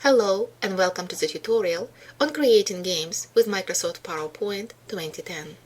Hello and welcome to the tutorial on creating games with Microsoft PowerPoint 2010.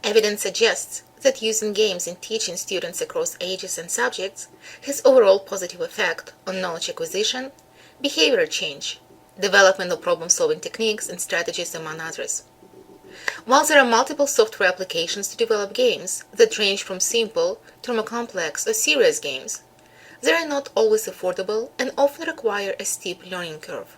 Evidence suggests that using games in teaching students across ages and subjects has overall positive effect on knowledge acquisition, behavior change, development of problem-solving techniques and strategies, among others. While there are multiple software applications to develop games that range from simple to more complex or serious games, they are not always affordable and often require a steep learning curve.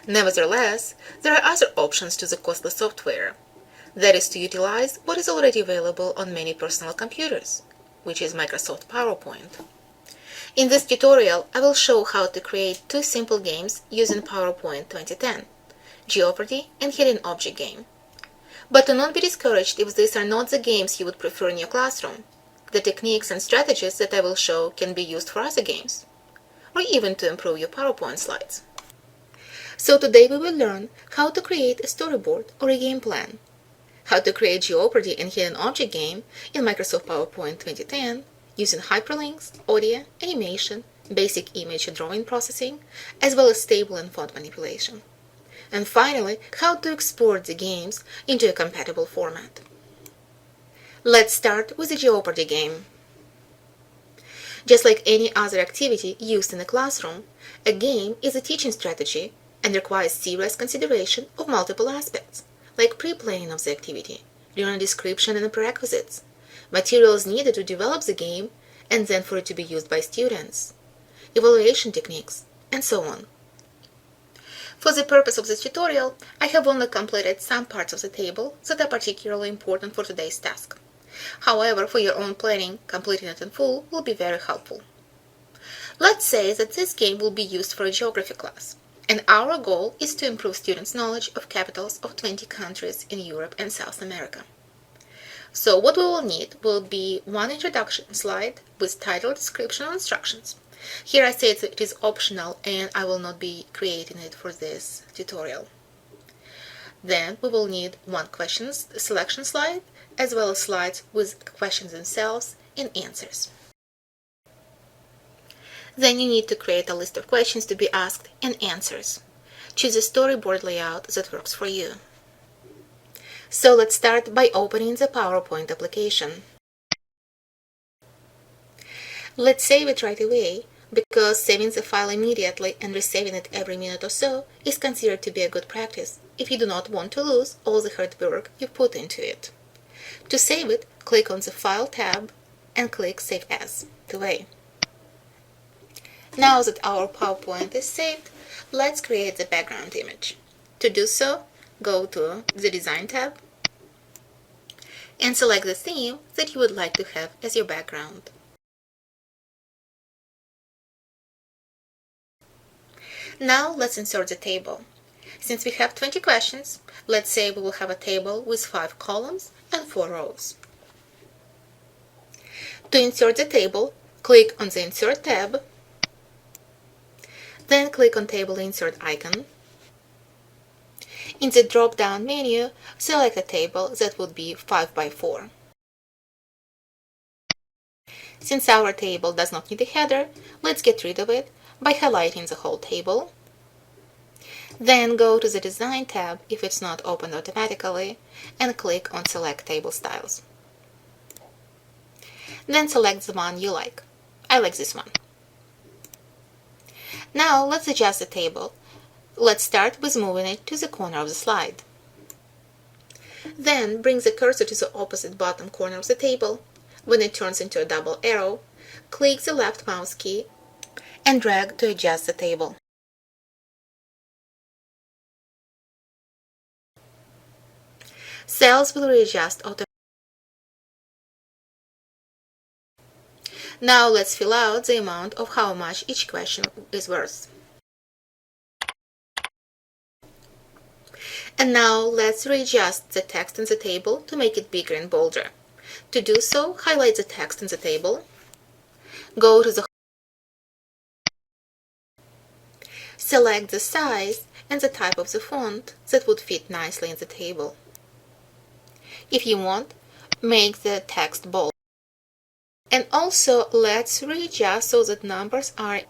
Nevertheless, there are other options to the costly software. That is to utilize what is already available on many personal computers, which is Microsoft PowerPoint. In this tutorial, I will show how to create two simple games using PowerPoint 2010, Jeopardy and Hidden Object Game. But do not be discouraged if these are not the games you would prefer in your classroom. The techniques and strategies that I will show can be used for other games, or even to improve your PowerPoint slides. So today we will learn how to create a storyboard or a game plan, how to create Jeopardy and Hidden Object Game in Microsoft PowerPoint 2010 using hyperlinks, audio, animation, basic image and drawing processing, as well as table and font manipulation. And finally, how to export the games into a compatible format. Let's start with the Jeopardy game. Just like any other activity used in a classroom, a game is a teaching strategy and requires serious consideration of multiple aspects, like pre-planning of the activity, learning description and prerequisites, materials needed to develop the game and then for it to be used by students, evaluation techniques, and so on. For the purpose of this tutorial, I have only completed some parts of the table that are particularly important for today's task. However, for your own planning, completing it in full will be very helpful. Let's say that this game will be used for a geography class, and our goal is to improve students' knowledge of capitals of 20 countries in Europe and South America. So what we will need will be one introduction slide with title, description, and instructions. Here I say that it is optional and I will not be creating it for this tutorial. Then we will need one questions selection slide, as well as slides with questions themselves and answers. Then you need to create a list of questions to be asked and answers. Choose a storyboard layout that works for you. So let's start by opening the PowerPoint application. Let's save it right away, because saving the file immediately and resaving it every minute or so is considered to be a good practice if you do not want to lose all the hard work you've put into it. To save it, click on the File tab and click Save As to A. Now that our PowerPoint is saved, let's create the background image. To do so, go to the Design tab and select the theme that you would like to have as your background. Now let's insert the table. Since we have 20 questions, let's say we will have a table with 5 columns and 4 rows. To insert the table, click on the Insert tab, then click on Table Insert icon. In the drop-down menu, select a table that would be 5 by 4. Since our table does not need a header, let's get rid of it by highlighting the whole table. Then go to the Design tab if it's not opened automatically and click on Select Table Styles. Then select the one you like. I like this one. Now let's adjust the table. Let's start with moving it to the corner of the slide. Then bring the cursor to the opposite bottom corner of the table. When it turns into a double arrow, click the left mouse key and drag to adjust the table. Cells will readjust automatically. Now let's fill out the amount of how much each question is worth. And now let's readjust the text in the table to make it bigger and bolder. To do so, highlight the text in the table, go to the select the size and the type of the font that would fit nicely in the table. If you want, make the text bold. And also, let's readjust so that numbers are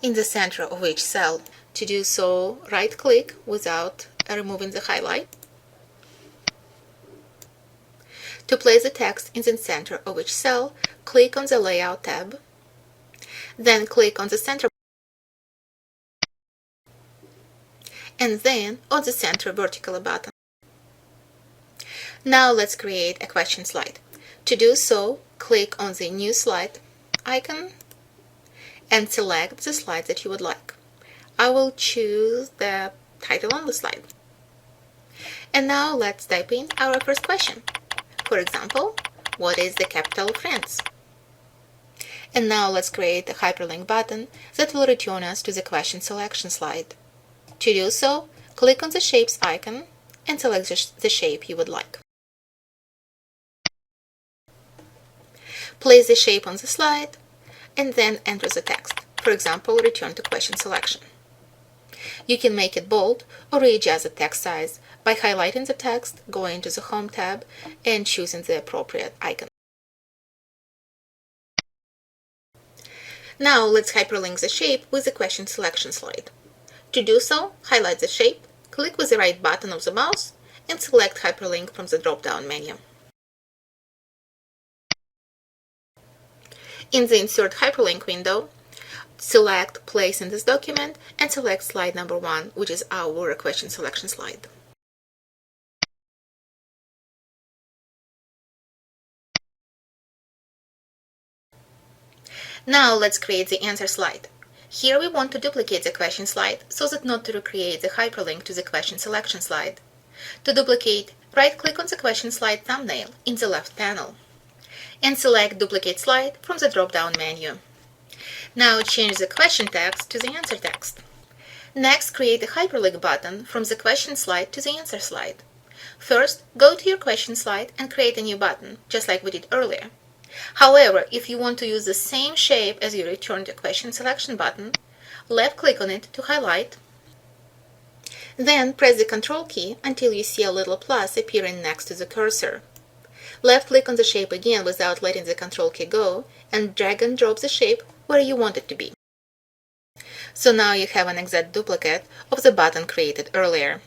in the center of each cell. To do so, right-click without removing the highlight. To place the text in the center of each cell, click on the Layout tab, then click on the center and then on the center vertical button. Now let's create a question slide. To do so, click on the New Slide icon and select the slide that you would like. I will choose the title on the slide. And now let's type in our first question. For example, what is the capital of France? And now let's create a hyperlink button that will return us to the question selection slide. To do so, click on the Shapes icon and select the shape you would like. Place the shape on the slide and then enter the text. For example, return to question selection. You can make it bold or readjust the text size by highlighting the text, going to the Home tab, and choosing the appropriate icon. Now let's hyperlink the shape with the question selection slide. To do so, highlight the shape, click with the right button of the mouse, and select Hyperlink from the drop-down menu. In the Insert Hyperlink window, select Place in this document and select slide number 1, which is our question selection slide. Now let's create the answer slide. Here we want to duplicate the question slide so that not to recreate the hyperlink to the question selection slide. To duplicate, right-click on the question slide thumbnail in the left panel and select Duplicate Slide from the drop-down menu. Now change the question text to the answer text. Next, create a hyperlink button from the question slide to the answer slide. First, go to your question slide and create a new button, just like we did earlier. However, if you want to use the same shape as your Return to Question selection button, left-click on it to highlight. Then press the Ctrl key until you see a little plus appearing next to the cursor. Left-click on the shape again without letting the Ctrl key go, and drag and drop the shape where you want it to be. So now you have an exact duplicate of the button created earlier.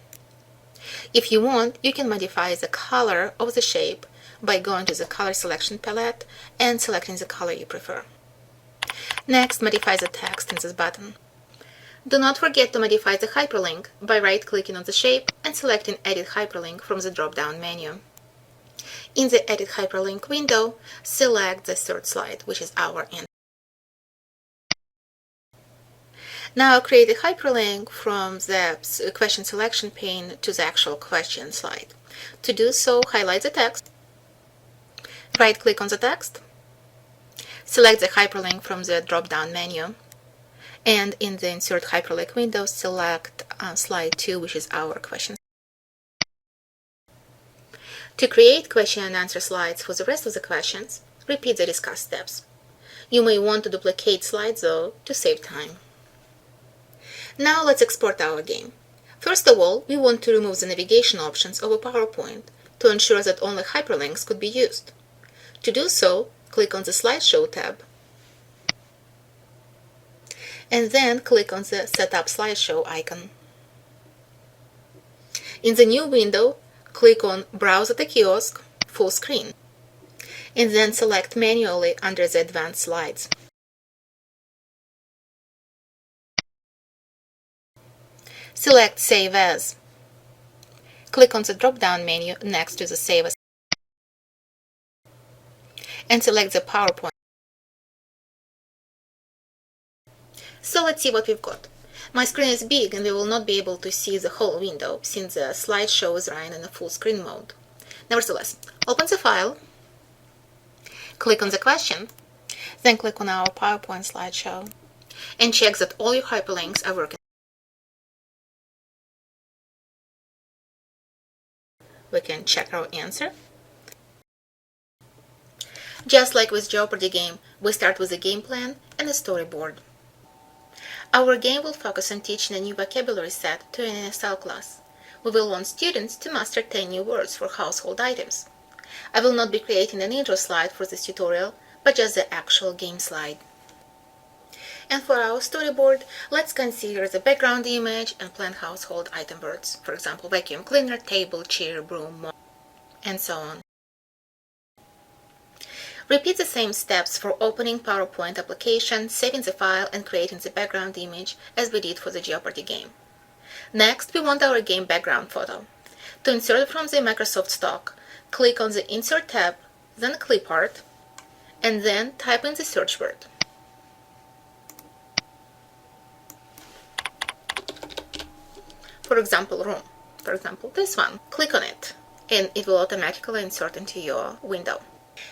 If you want, you can modify the color of the shape by going to the Color Selection palette and selecting the color you prefer. Next, modify the text in this button. Do not forget to modify the hyperlink by right-clicking on the shape and selecting Edit Hyperlink from the drop-down menu. In the Edit Hyperlink window, select the third slide, which is our answer. Now create a hyperlink from the question selection pane to the actual question slide. To do so, highlight the text, right-click on the text, select the hyperlink from the drop-down menu, and in the Insert Hyperlink window, select slide 2, which is our question. To create question and answer slides for the rest of the questions, repeat the discussed steps. You may want to duplicate slides, though, to save time. Now let's export our game. First of all, we want to remove the navigation options of a PowerPoint to ensure that only hyperlinks could be used. To do so, click on the Slideshow tab, and then click on the Set up Slideshow icon. In the new window, click on Browse at a Kiosk, Full Screen, and then select manually under the Advanced Slides. Select Save As. Click on the drop-down menu next to the Save As and select the PowerPoint. So let's see what we've got. My screen is big and we will not be able to see the whole window since the slideshow is running in a full screen mode. Nevertheless, open the file, click on the question, then click on our PowerPoint slideshow and check that all your hyperlinks are working. We can check our answer. Just like with Jeopardy game, we start with a game plan and a storyboard. Our game will focus on teaching a new vocabulary set to an NSL class. We will want students to master 10 new words for household items. I will not be creating an intro slide for this tutorial, but just the actual game slide. And for our storyboard, let's consider the background image and plan household item words. For example, vacuum cleaner, table, chair, broom, mop, and so on. Repeat the same steps for opening PowerPoint application, saving the file, and creating the background image as we did for the Jeopardy game. Next, we want our game background photo. To insert it from the Microsoft stock, click on the Insert tab, then Clip Art, and then type in the search word. For example, room. For example, this one. Click on it, and it will automatically insert into your window.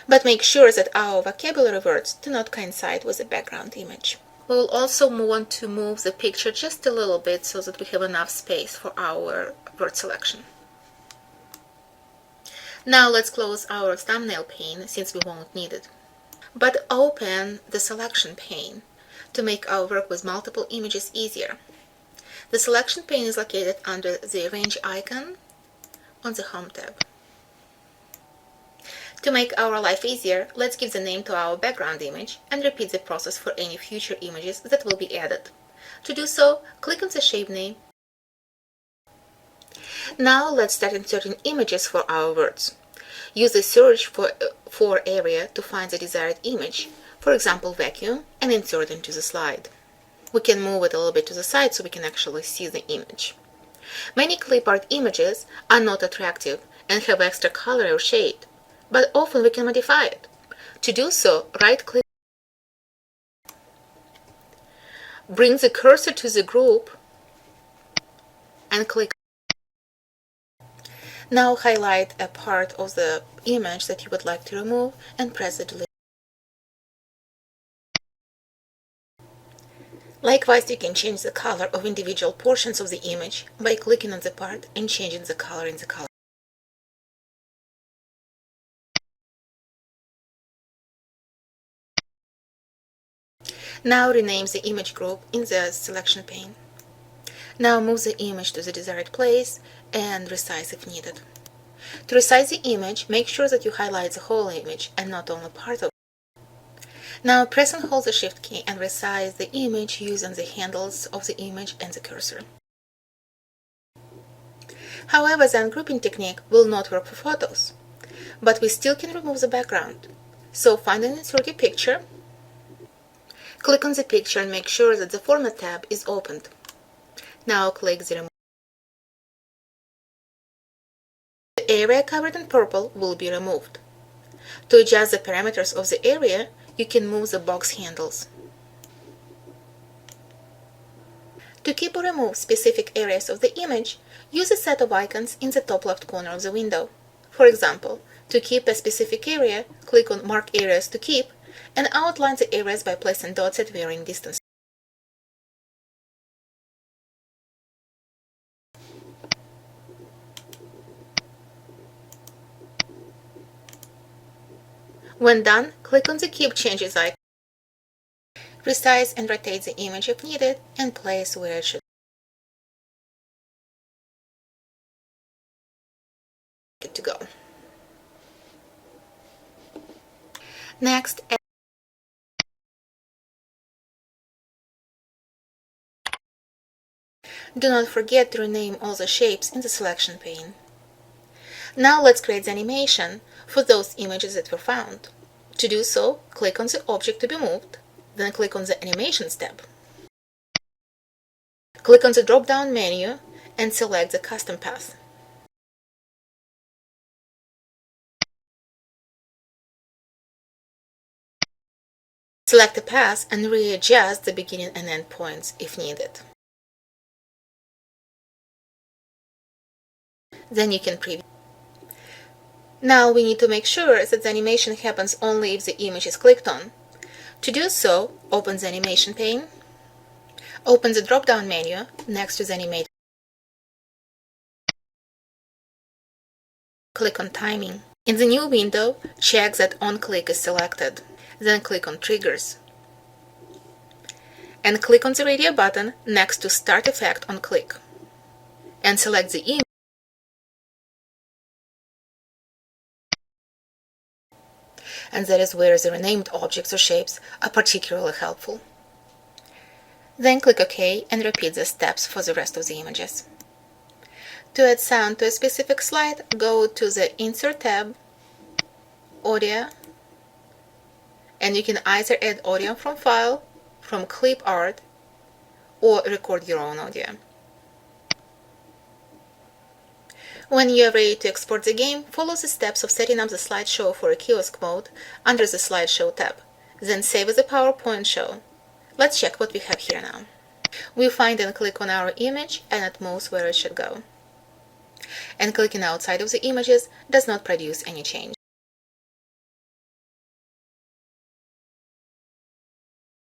But make sure that our vocabulary words do not coincide with the background image. We will also want to move the picture just a little bit so that we have enough space for our word selection. Now let's close our thumbnail pane since we won't need it. But open the selection pane to make our work with multiple images easier. The selection pane is located under the Arrange icon on the Home tab. To make our life easier, let's give the name to our background image and repeat the process for any future images that will be added. To do so, click on the shape name. Now let's start inserting images for our words. Use the search for area to find the desired image, for example vacuum, and insert into the slide. We can move it a little bit to the side so we can actually see the image. Many clip art images are not attractive and have extra color or shade, but often we can modify it. To do so, right-click, bring the cursor to the group, and click. Now highlight a part of the image that you would like to remove and press the delete. Likewise, you can change the color of individual portions of the image by clicking on the part and changing the color in the color. Now rename the image group in the selection pane. Now move the image to the desired place and resize if needed. To resize the image, make sure that you highlight the whole image and not only part of it. Now press and hold the Shift key and resize the image using the handles of the image and the cursor. However, the ungrouping technique will not work for photos, but we still can remove the background. So find and insert your picture. Click on the picture and make sure that the Format tab is opened. Now click the Remove. The area covered in purple will be removed. To adjust the parameters of the area, you can move the box handles. To keep or remove specific areas of the image, use a set of icons in the top left corner of the window. For example, to keep a specific area, click on Mark Areas to Keep and outline the areas by placing dots at varying distances. When done, click on the Keep Changes icon. Resize and rotate the image if needed and place where it should. Good to go. Next, do not forget to rename all the shapes in the selection pane. Now let's create the animation for those images that were found. To do so, click on the object to be moved, then click on the Animations tab. Click on the drop-down menu and select the custom path. Select a path and readjust the beginning and end points if needed. Then you can preview. Now we need to make sure that the animation happens only if the image is clicked on. To do so, open the animation pane, open the drop-down menu next to the animate. Click on Timing. In the new window, check that On-Click is selected. Then click on Triggers. And click on the radio button next to Start Effect on Click. And select the image. And that is where the renamed objects or shapes are particularly helpful. Then click OK and repeat the steps for the rest of the images. To add sound to a specific slide, go to the Insert tab, Audio, and you can either add audio from file, from clip art, or record your own audio. When you are ready to export the game, follow the steps of setting up the slideshow for a kiosk mode under the Slideshow tab. Then save as a PowerPoint show. Let's check what we have here now. We find and click on our image and at most where it should go. And clicking outside of the images does not produce any change.